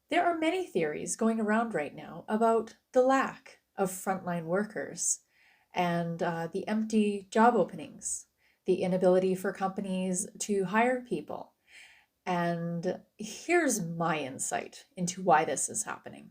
There are many theories going around right now about the lack of frontline workers and the empty job openings, the inability for companies to hire people. And here's my insight into why this is happening.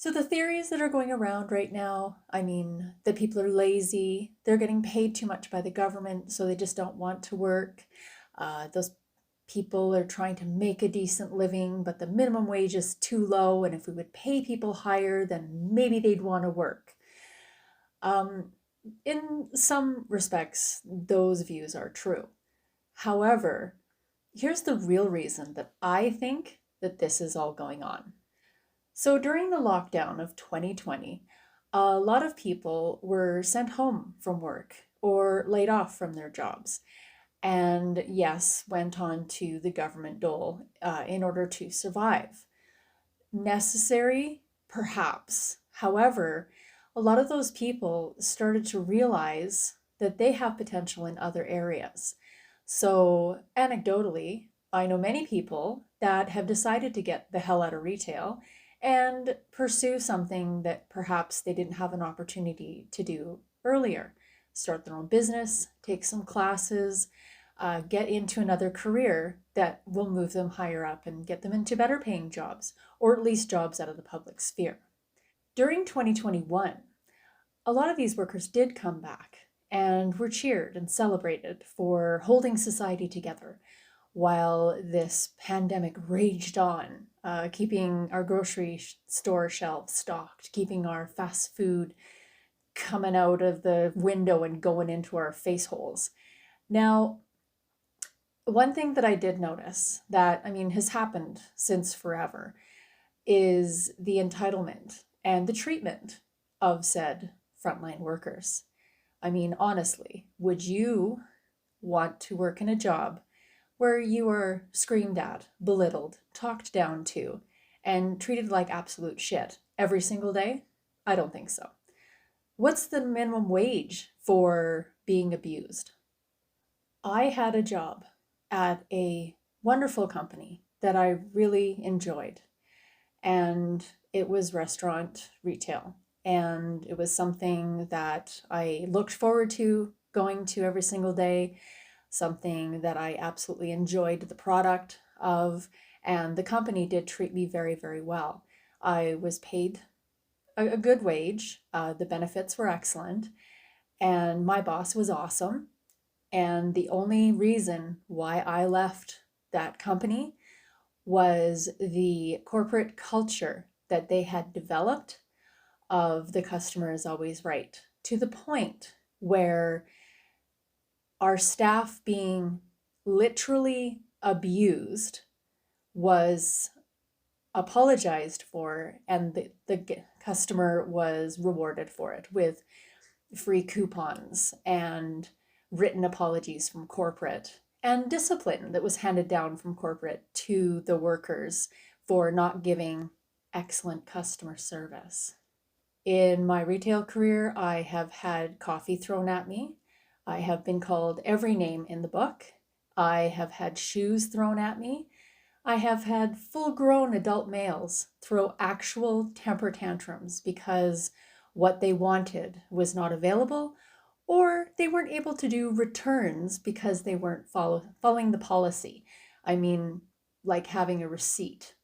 So, the theories that are going around right now, that people are lazy, they're getting paid too much by the government, so they just don't want to work. Those people are trying to make a decent living, but the minimum wage is too low, and if we would pay people higher, then maybe they'd want to work. Um, in some respects, those views are true. However, here's the real reason that I think that this is all going on. So during the lockdown of 2020, a lot of people were sent home from work or laid off from their jobs. And yes, went on to the government dole in order to survive. Necessary? Perhaps. However, a lot of those people started to realize that they have potential in other areas. So, anecdotally, I know many people that have decided to get the hell out of retail and pursue something that perhaps they didn't have an opportunity to do earlier. Start their own business, take some classes, get into another career that will move them higher up and get them into better paying jobs, or at least jobs out of the public sphere. During 2021, a lot of these workers did come back and were cheered and celebrated for holding society together while this pandemic raged on, keeping our grocery store shelves stocked, keeping our fast food coming out of the window and going into our face holes. Now, one thing that I did notice that, has happened since forever is the entitlement and the treatment of said frontline workers. Honestly, would you want to work in a job where you are screamed at, belittled, talked down to, and treated like absolute shit every single day? I don't think so. What's the minimum wage for being abused? I had a job at a wonderful company that I really enjoyed, and it was restaurant retail. And it was something that I looked forward to going to every single day, something that I absolutely enjoyed the product of, and the company did treat me very, very well. I was paid a good wage, the benefits were excellent, and my boss was awesome. And the only reason why I left that company was the corporate culture that they had developed of the customer is always right, to the point where our staff being literally abused was apologized for, and the customer was rewarded for it with free coupons and written apologies from corporate and discipline that was handed down from corporate to the workers for not giving excellent customer service. In my retail career, I have had coffee thrown at me. I have been called every name in the book. I have had shoes thrown at me. I have had full grown adult males throw actual temper tantrums because what they wanted was not available, or they weren't able to do returns because they weren't following the policy. I mean, like having a receipt.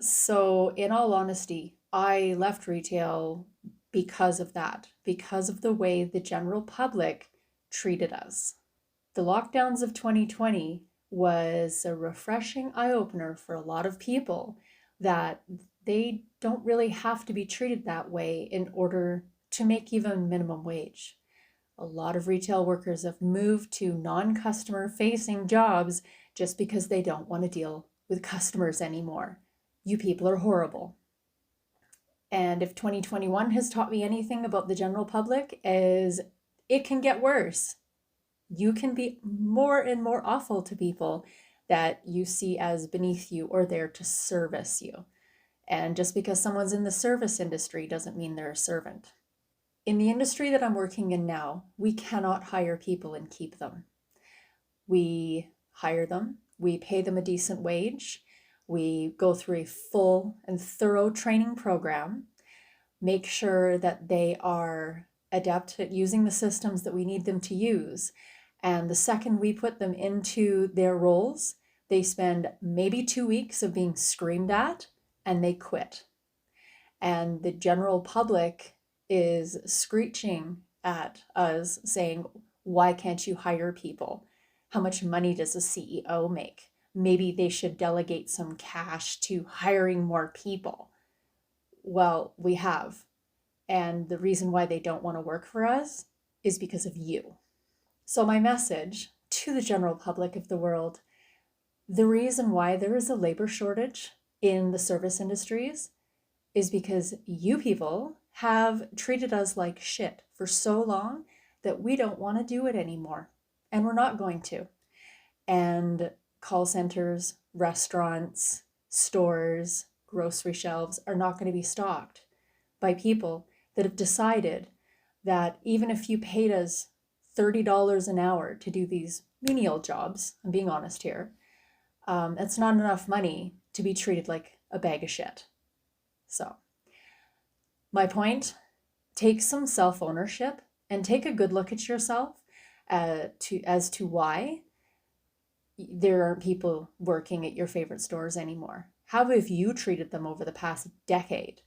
So, in all honesty, I left retail because of that, because of the way the general public treated us. The lockdowns of 2020 was a refreshing eye opener for a lot of people that they don't really have to be treated that way in order to make even minimum wage. A lot of retail workers have moved to non customer facing jobs just because they don't want to deal with customers anymore. You people are horrible. And if 2021 has taught me anything about the general public, is it can get worse. You can be more and more awful to people that you see as beneath you or there to service you. And just because someone's in the service industry doesn't mean they're a servant. In the industry that I'm working in now, we cannot hire people and keep them. We hire them, we pay them a decent wage, we go through a full and thorough training program, make sure that they are adept at using the systems that we need them to use. And the second we put them into their roles, they spend maybe 2 weeks of being screamed at and they quit. And the general public is screeching at us saying, why can't you hire people? How much money does a CEO make? Maybe they should delegate some cash to hiring more people. Well, we have. And the reason why they don't want to work for us is because of you. So my message to the general public of the world, the reason why there is a labor shortage in the service industries is because you people have treated us like shit for so long that we don't want to do it anymore. And we're not going to. And call centers, restaurants, stores, grocery shelves are not going to be stocked by people that have decided that even if you paid us $30 an hour to do these menial jobs, I'm being honest here, that's not enough money to be treated like a bag of shit. So, my point, take some self-ownership and take a good look at yourself as to why there aren't people working at your favorite stores anymore. How have you treated them over the past decade?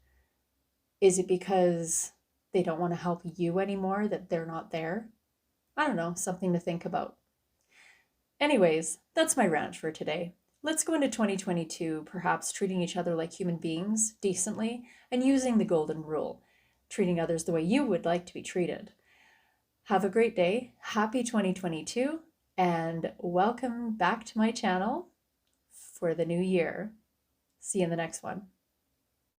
Is it because they don't want to help you anymore, that they're not there? I don't know, something to think about. Anyways, that's my rant for today. Let's go into 2022 perhaps treating each other like human beings decently and using the golden rule, treating others the way you would like to be treated. Have a great day. Happy 2022 and welcome back to my channel for the new year. See you in the next one.